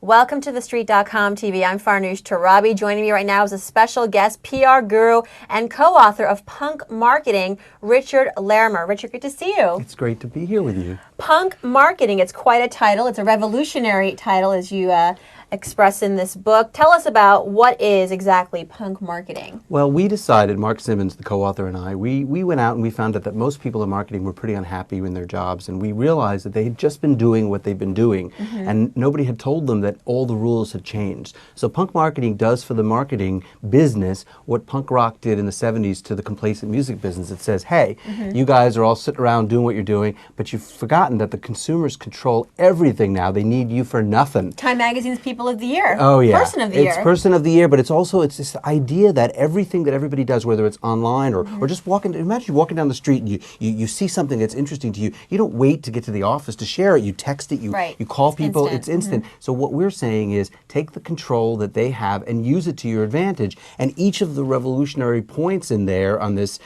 Welcome to TheStreet.com TV. I'm Farnoosh Torabi. Joining me right now is a special guest, PR guru and co-author of Punk Marketing, Richard Laermer. Richard, good to see you. It's great to be here with you. Punk Marketing, it's quite a title. It's a revolutionary title, as you express in this book. Tell us about what is exactly punk marketing. Well, we decided, Mark Simmons, the co-author, and I, we went out and we found out that most people in marketing were pretty unhappy in their jobs, and we realized that they had just been doing what they've been doing, and nobody had told them that all the rules had changed. So punk marketing does for the marketing business what punk rock did in the 70s to the complacent music business. It says, hey, you guys are all sitting around doing what you're doing, but you've forgotten that the consumers control everything now. They need you for nothing. Time Magazine's People of the Year. Oh yeah. Person of the Year. It's Person of the Year, but it's also, it's this idea that everything that everybody does, whether it's online or just walking, imagine you're walking down the street and you see something that's interesting to you. You don't wait to get to the office to share it. You text it, you call people, it's instant. So what we're saying is take the control that they have and use it to your advantage. And each of the revolutionary points in there on this,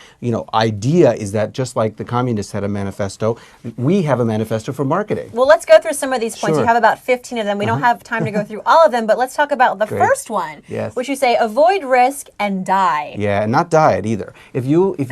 idea is that just like the communists had a manifesto, we have a manifesto for marketing. Well, let's go through some of these points. Sure. You have about 15 of them. We don't have time to go through all of them, but let's talk about the first one, which you say, avoid risk and die. Yeah, and not diet either. If you if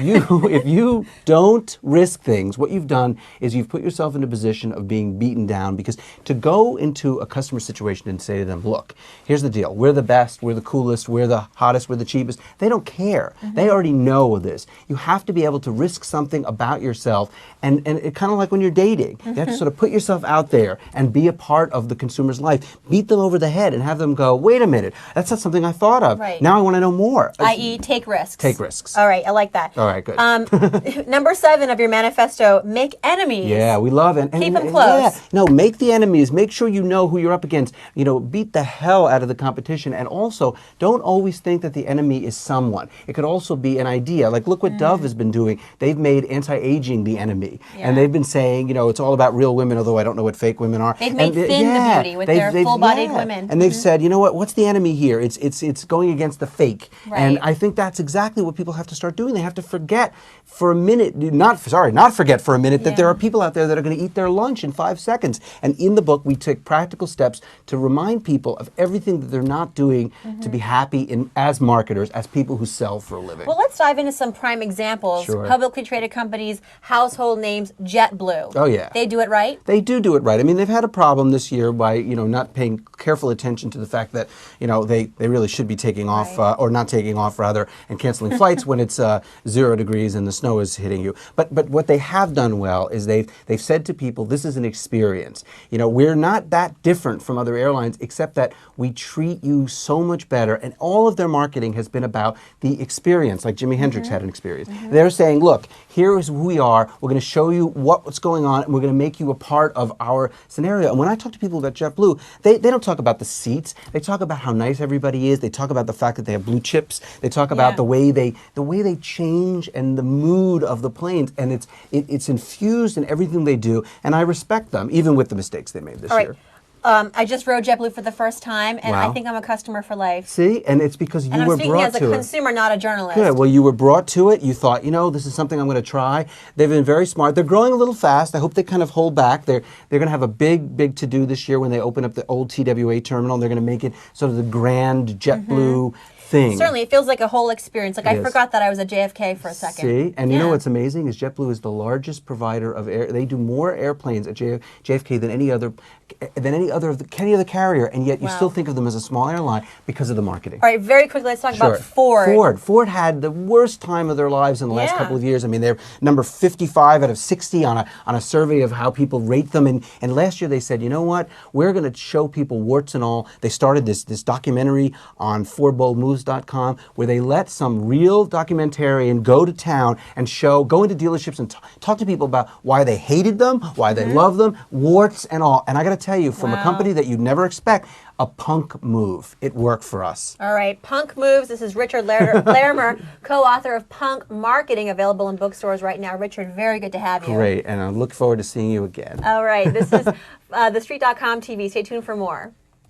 you don't risk things, what you've done is you've put yourself in a position of being beaten down, because to go into a customer situation and say to them, look, here's the deal. We're the best, we're the coolest, we're the hottest, we're the cheapest. They don't care. They already know this. You have to be able to risk something about yourself, and it kind of like when you're dating. You have to sort of put yourself out there and be a part of the consumer's life. Beat them over the head and have them go, wait a minute, that's not something I thought of. Right. Now I want to know more. I.e. take risks. Take risks. All right, I like that. All right, good. Number 7 of your manifesto, make enemies. Yeah, we love it. Keep them close. Yeah, no, make the enemies. Make sure you know who you're up against. Beat the hell out of the competition. And also, don't always think that the enemy is someone. It could also be an idea. Like, look what Dove has been doing. They've made anti-aging the enemy. And they've been saying, it's all about real women, although I don't know what fake women are. They've made thin the beauty with their full-bodied women. And they've said, you know what's the enemy here? It's going against the fake. Right. And I think that's exactly what people have to start doing. They have to forget for a minute, not forget for a minute that there are people out there that are going to eat their lunch in 5 seconds. And in the book, we take practical steps to remind people of everything that they're not doing to be happy as marketers, as people who sell for a living. Well, let's dive into some prime examples. Sure. Publicly traded companies, household names, JetBlue. Oh yeah. They do it right? They do it right. I mean, they've had a problem this year by, not paying careful attention to the fact that, they really should be taking off, or not taking off rather, and canceling flights when it's 0 degrees and the snow is hitting you. But what they have done well is they've said to people, this is an experience. We're not that different from other airlines, except that we treat you so much better. And all of their marketing has been about the experience, like Jimi Hendrix had an experience. They're saying, look, here is who we are. We're going to show you what's going on, and we're going to make you a part of our scenario. And when I talk to people about JetBlue, they don't talk about the seats. They talk about how nice everybody is. They talk about the fact that they have blue chips. They talk about the way they change and the mood of the planes, and it's infused in everything they do. And I respect them, even with the mistakes they made this year. I just rode JetBlue for the first time, and I think I'm a customer for life. See? And it's because you were brought to it. And I'm speaking as a consumer, not a journalist. Good. Well, you were brought to it. You thought, this is something I'm going to try. They've been very smart. They're growing a little fast. I hope they kind of hold back. They're going to have a big to-do this year when they open up the old TWA terminal. They're going to make it sort of the grand JetBlue thing. Certainly, it feels like a whole experience. Like, I forgot that I was at JFK for a second. See? And you know what's amazing is JetBlue is the largest provider of air. They do more airplanes at JFK than any other carrier, and yet you still think of them as a small airline because of the marketing. All right, very quickly, let's talk about Ford. Ford had the worst time of their lives in the last couple of years. I mean, they're number 55 out of 60 on a survey of how people rate them. And last year they said, you know what? We're going to show people warts and all. They started this documentary on FordBoldMoves.com where they let some real documentarian go to town and go into dealerships and talk to people about why they hated them, why they love them, warts and all. And I got to tell you, from a company that you'd never expect, a punk move. It worked for us. All right, Punk Moves. This is Richard Laermer, co-author of Punk Marketing, available in bookstores right now. Richard, very good to have you. Great, and I look forward to seeing you again. All right, this is TheStreet.com TV. Stay tuned for more.